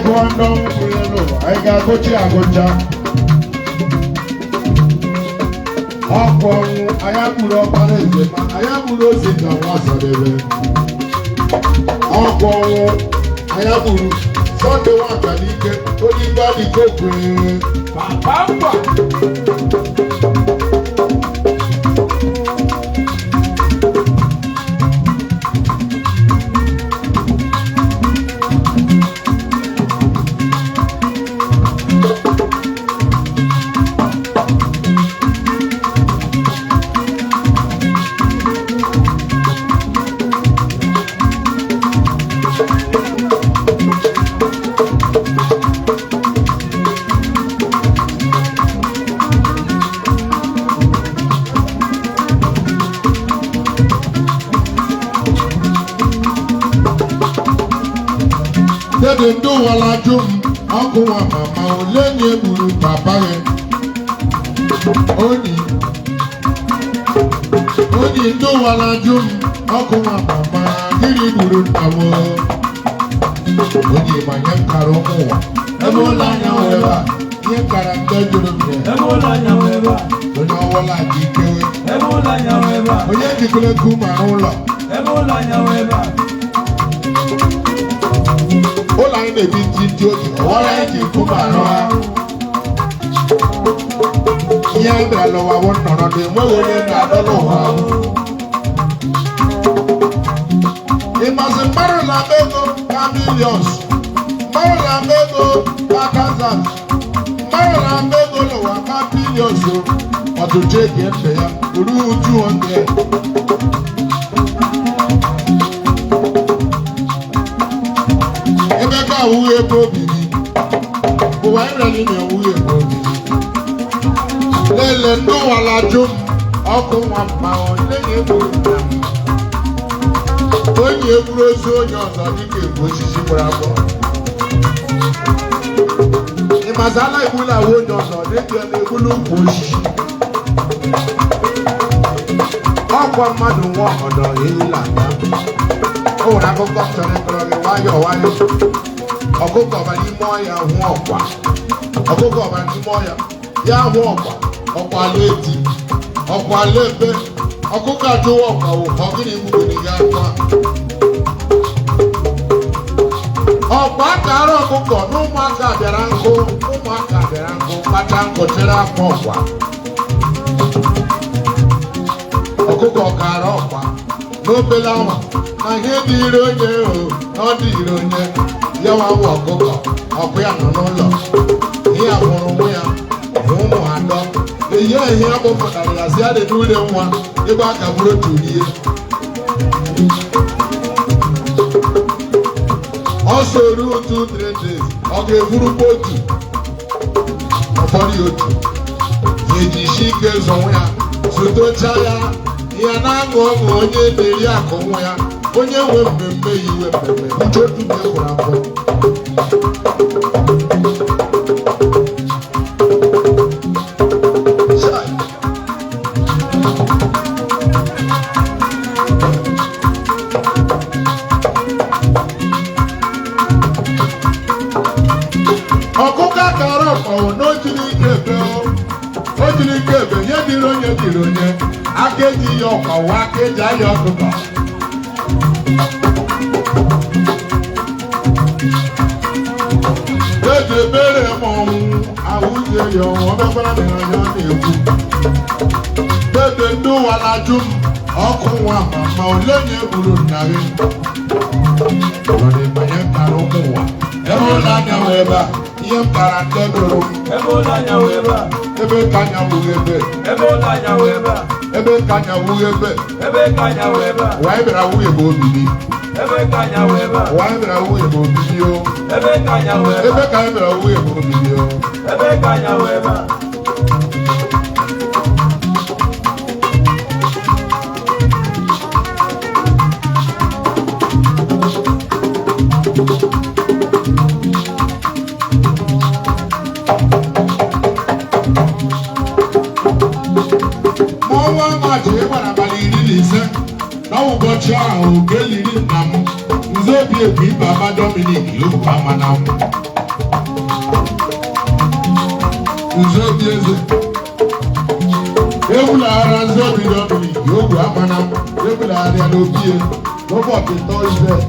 gụọ anyị ga-agụchi agụcha ọkụ ọnwụ anyị gburu ọkpara eze ma anyị gburu ose ka nwa Ọsadebe ọkụ ọnwụ anyị gburu Sọnde Nwakalike onye ibe adịka okwenye papa Dede ndo wala jum Oku Nwamama olenye buru papa he Oni ndo wala jum Oku Nwamama diri buru pamo Oni manye karo muwa Ebola nyaweba Nye karante jurumye Ebola nyaweba Oni awala jikewe Ebola nyaweba Onye jikule kuma ulo Ebola nyaweba Ola ine binti oji Ola ine kumaroa Nye mbra lowa wonono de mwole na dolowa Imasi mbaro la mego ka millions Mbaro la mego ka Kansas Mbaro la mego lowa ka billions Otu jeki mbe ya Uru 200 Ebe Kanyi Awughi Ebea obiri ụwa ịrịa n'ime Awughi Ebea obiri lele ndị ụwa lajụ m Oku Nwamama onye egburu onye egburu ozu onye ọzọ dịka egbu osisi gbara agbọ ịmazala egbula ahụ onye ọzọ dịka na-egbulu ukwu osisi ọkwa mmadụ nwa ọgọdọ ehila aka o nwere akụkọ chọrọ ịkọrọ gị nwayọọ nwayọọ ọkụkọ ọba n'ime ọhịa hụ ọkwa ọkụkọ ọba n'ime ọhịa ya hụ ọkwa ọkwa ala eti ọkwa ala ebe ọkụkọ ajụwa ọkwa ụkọ gịnị gbugoro ya akwa ọkwa akara ọkụkọ na ụmụaka bịara nkụ kpacha nkụ chere akwa ọkwa ọkụkọ kara ọkwa n'obele awa na ihe dịrị onye na ọ dịrị onye ya wawụ ọkụkọ ọkụ ya nọ n'ụlọ ihe a mụrụ ụmụ ya na ụmụ atọ eyi ehi agbụpụtara ya si adị n'ụlọ nwa ebe aka bụrụ turie ọsọ ruo 2-3 days ọ ga-eburukwa otu ụfọdụ otu ya eji isi ike zọnwụ ya sotocha ya ya na-aṅụ ọṅụ onye na-eri akụ nwa ya onye nwe mmemme iwe mmemme uche otu na-ekwuru afọ ọkụkọ akara ọkpọwụ n'ojiri ike ebe nye dịrị onye aka eji ya ọkpọwụ aka eji aya ọkụkọ eji ebere ma ọnwụ ahụzie ya ọnwụ ọbịakwara mere anya na-ekwu dede ndị ụwa na-ajụ m Oku Nwamama olenye egburu nna gị ọdịbanye kara ụmụ ụwa ebe ụlọ anya wee ebe a ihe m kara nke gụrụ Ebe Kanyi Awughi Ebea Ebe Kanyi Awughi Ebea ụwa anyị bịara Awughi Ebea obiri Ebe Kanyi Awughi Ebea ụwa anyị bịara Awughi Ebea obiri o Ebe Kanyi Awughi Ebea ebe ka anyị bịara Awughi Ebea obiri o Ebe Kanyi Awughi Ebea Ọnwa Maachị ịgbara abalị 15 n'ụbọchị ahụ ka eliri nna m Nze Obi Ebu Ibe Ama Dominic Ugwuama na m eze. Ebulara nzobi n'obili, Oku Amana, ebulara ya n'obie, n'ụbọchị Thursday.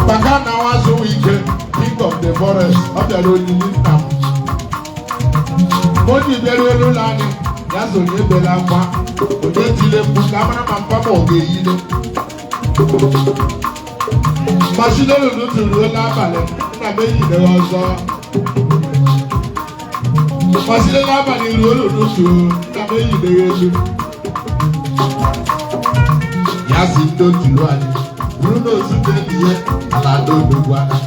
Maka na wazu wike, king of the forest, ọ bịara olili nna m. Onye bịara elu n'anyị, ya so onye bela akwa, onye tile mkpu ka amara ma mpa ma ọ ga-eyile. Machine n'ụtụtụ ruo n'abalị, nna m eyideghị ọzọ. Machine n'abalị ruo n'ụtụtụ, nna m eyideghị elu. Ya si ndị otu anyị, bụrụ na ozu ga-ebi ihe ala n'odogwu aka.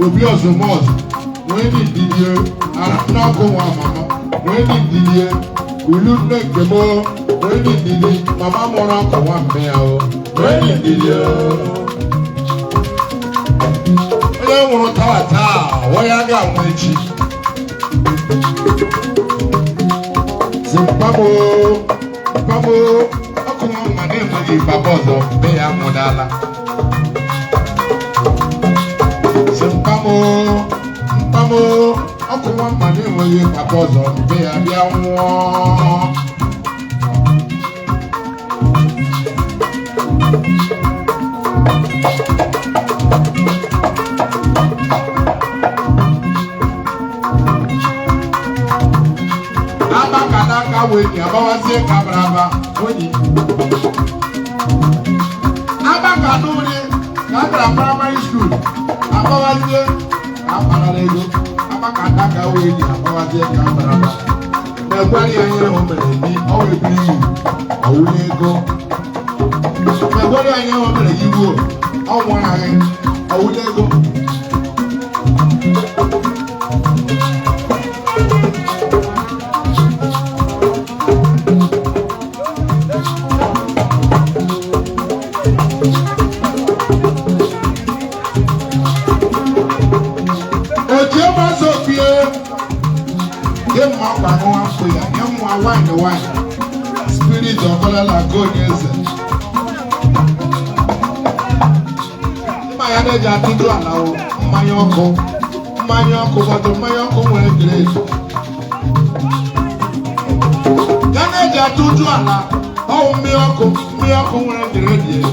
Obi Ozumos, when he did you, Oku Nwamama, when he did you, Ulune Gebo, when he did it, Mama Mora Oku Nwamama, when he did you. I don't want to tell why I got my cheek. Zimbabwe, Pamo, Oku Nwamama, name was the Babozo, Bea Modala. Mpamo, Oku Nwamama na-enweghị papa ọzọ mgbe ya bịa nwụọ. Abakadaka wee abawazie kabraba onye. Abakaduri kabra primary school. Abawazie amaralego abakadaka wee abawazie kabraba. Megwari anyị hụ mere ni ọwụ ebiri awụlego. Megwari anyị hụ mere iwu ọnwụ anyị awụlego. Wine, spirit of Olala Gonyeze. My energy at the Alao, my uncle, but my uncle were great. Energy at Tujuana, oh, my uncle were great.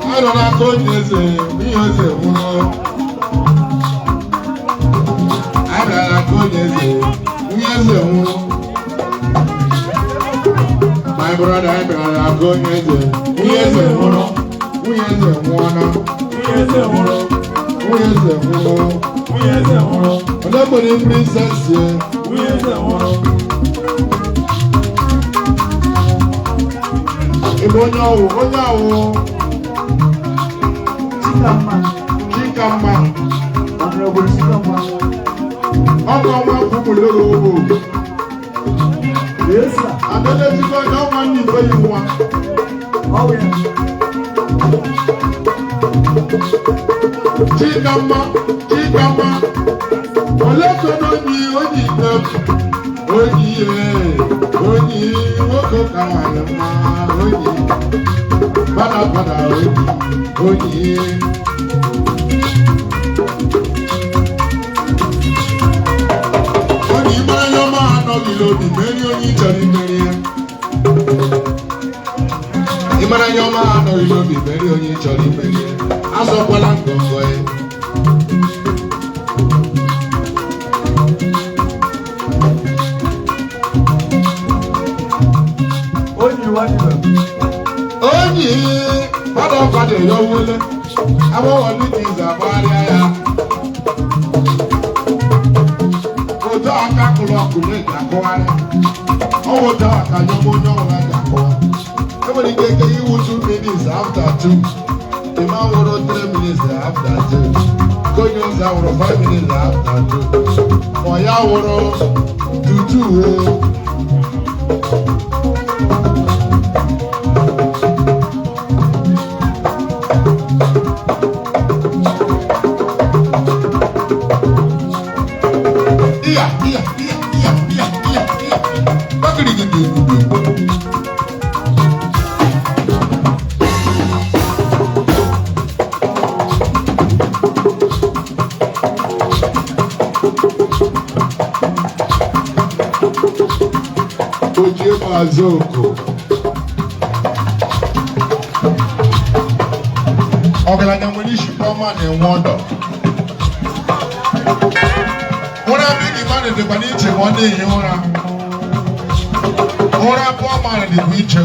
I don't know Gonyeze, me as a woman. I don't know Gonyeze, me as a woman. My brother, I'm going to here's a woman, here's a woman, here's a woman, here's a woman, here's a woman, nobody princess here, here's a woman. Ibonya, Chikama, Honorable Chikama, yes, sir. I don't let you go down on you where you want. Oh, yeah. Chikama. Let's go on you when you come. Only, Oku Nwamama, only. Bada, only. Only, my man, no below the million you tell me. anọghị n'obi merie onye ị chọrọ imerie azọkwala ngọngọ ya onye mmadụ ọkwa na-eyi owele agbọghọ dịka izu agbagharịa ya otu aka kụrụ ọkụ na-eji akụgharị ọwụ otu aka nye onye ọbụla ji akụwa enwere ike eke iwu 2 minutes after 2 ịma nwụrụ 3 minutes after 2 ka onye ọzọ awụrụ 5 minutes after 2 ma ya wụrụ 2 Azoko ọgaranya nwere isi ọma na-enwe ọdọ ụra bigi mmadụ dịkwa n'iche ma ọ na-ehi ụra bụ ọmara dịkwa iche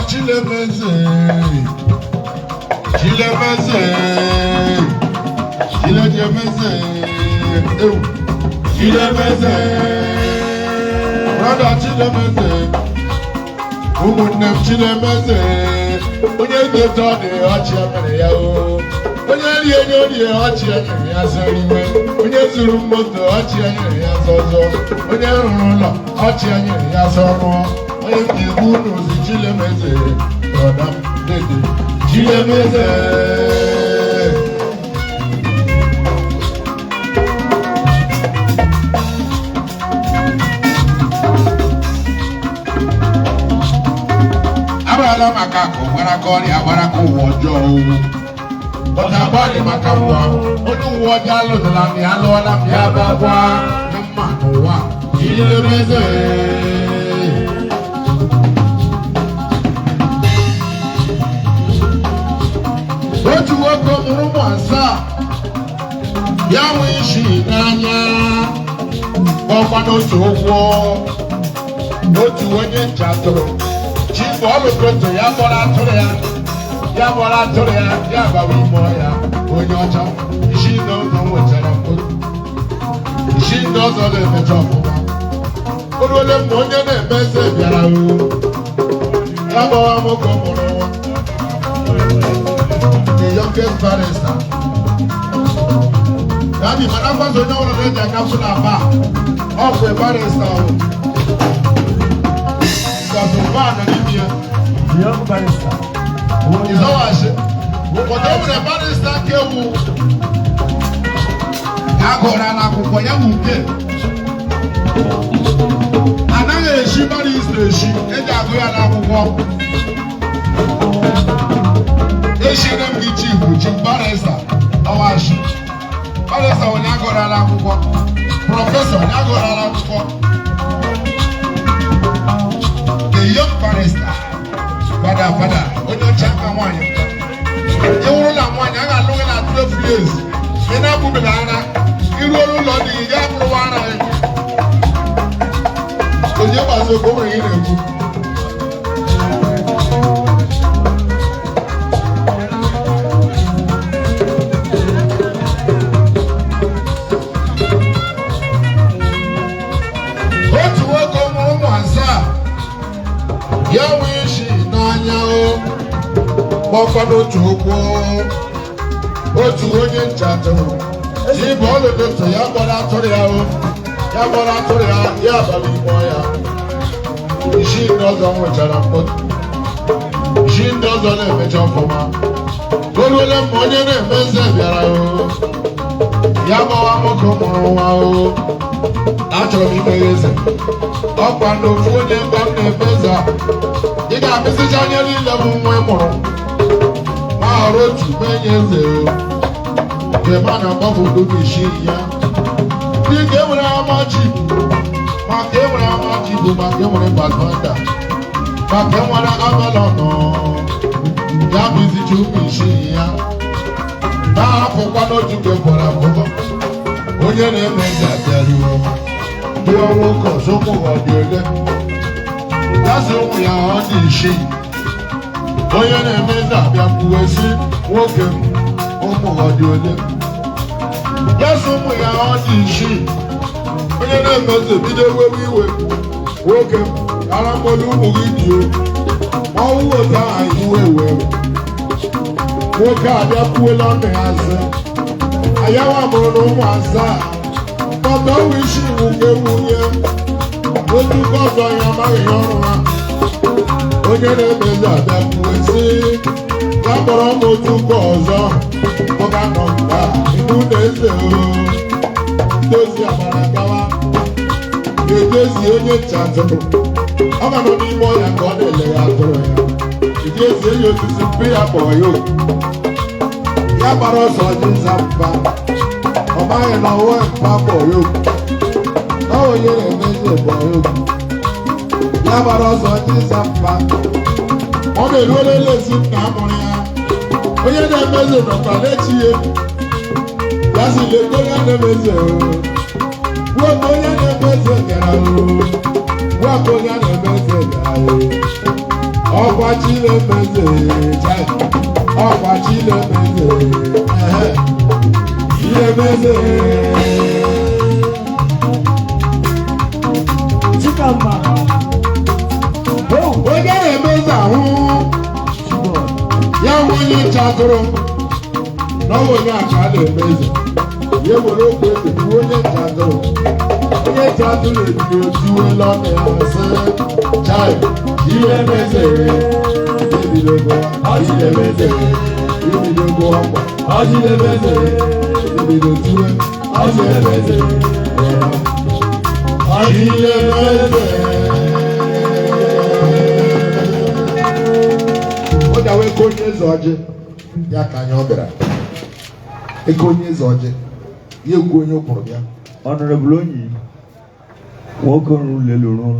Chilemeze, Chilemeze, Chilemeze, Chilemeze, brother Chilemeze, ụmụnne m Chilemeze, onye ga-eto dị ọchị emere ya o, onye rie onye orie ọchị enyere ya zọrọ iwe, onye zuru moto ọchị enyere ya zọzọ, onye rụrụ ụlọ ọchị enyere ya zọrọ. Ibu n'ozi Chilemeze, brọda m dede Chilemeze. Abrala maka akụ gbara ka ọrịa agbara ka ụwa ọjọọ ọ ga-agbalị maka nwa onye ụwa ọjọọ alụdala m ya alụọla m ya bagwa na mma n'ụwa Chilemeze. Otu nwoke mụrụ ụmụ asaa ya nwee isi n'anya ọkwa n'otu ụgwọ otu onye nche atụrụ chi mgbe ọ lụkoto ya gbọrọ atụrụ ya gbawa ime ọhịa onye ọcha isi ndị ọzọ nwetara isi ndị ọzọ na-emecha ọfụma o ruole mgbe onye na-eme eze bịara ya gbawa nwoke mụrụ nwa youngest barrister. Daddy, madam was on your own capsule bar. Off a barrister. Because of one and India. Young barrister. Is all I said. Whatever the barrister came. Agora na kukoya muke. Ananga eshi barrister eshi. Eja agoya na kuko. Eshi na mgichi uchi barrister awashi barrister onye agora ala akwụkwọ professor onye agora ala akwụkwọ the young barrister fada onye ọcha aka nwanyị ewuru na nwanyị a ga-alụ gị na 12 years ị na-abụbela ara iruolu ụlọ dị ya bụrụwa ara ya onye gbazi okwu nwere ihe na-ekwu ya nwee isi n'anya ọkwa n'otu ụkwụ otu onye nche atụrụ ibe ọlụdoto ya gbara atụrụ ya ya abalị ime ọya isi ndị ọzọ nwechara mkpọtụ isi ndị ọzọ na-emecha ọfụma o ruole mgbe onye na-eme eze bịara ya gbawa nwoke mụrụ nwa achọrọ m ime eze ọkwa na ofu onye mba m na-eme eze a ị ga-amịsịcha anya niile bụ nwa ị mụrụ ma ọrụ otu menye eze nke ma na mgbapụdo gị isi ya dị ka enwere amachi maka enwere amachi bụ maka enwere badmanda maka enwere abalọnọ ya bụ izicha ụmụ isi ya na-ahapụkwa n'otu nke gwara abụọ onye na-eme eze abịaruo dị ọnwụ ụkọ ụmụ ọ dị ole gasị ụmụ ya ọ dị isii onye na-eme eze abịa kwuwe si nwoke ụmụ ọ dị ole gasị ụmụ ya ọ dị isii onye na-eme eze bido ewewe iwe nwoke ara mgbolu ụmụ gị dị o ọnwụ otu aha iwe were nwoke abịa kwuola ọnụ ya sị ayawa mụrụ na ụmụ asaa ọtọ ọwụ isi nwuke nwunye otu nke ọzọ ya amaghị ya ọrụ ha onye na-emezi abịa kwuwe sị ya kpọrọ m otu nke ọzọ ọga nọ mgba ibu na-eze dozi agbara gawa ga-edozi onye chatụrụ ọ ga nọ n'ime ọya ka ọ na-ele ya atụrụ ya iji ezi enyi osisi mpe ya kpọrọ ya okwu ya gbara ọsọ dị nzapụta ọ maghị na ọwa mpa kpọrọ ya okwu na onye na-emezi kpọrọ ya okwu ya gbara ọsọ dị nzapụta ọ na-eruola elezi nna amụrụ ya onye na-emezi nọkwa n'echi ya ya si leta onye na-emezi gbuo ka onye na-emezi gara gbuo ka onye na-emezi gara ọkwa chi na-emezi ọkwa chi na-emezi na-emezi Chikamba. onye na-emezi ahụ ya nwe onye chatụrụ n'ọnwa onye aka na-emezi ya were okwu eze bụ onye chatụrụ ebido tiwela ọnụ ya sị chai ihe emezi ebido gụọ ebido gụọ ọkwa ebido tiwe ọjị emezi ihe emezi ọ gawa ego onye eze ọjị ya ka anyị ọ bịara ego onye eze ọjị ya egwu onye ụkpụrụ bịa Honorable Onyi, nwoke ọrụ leluru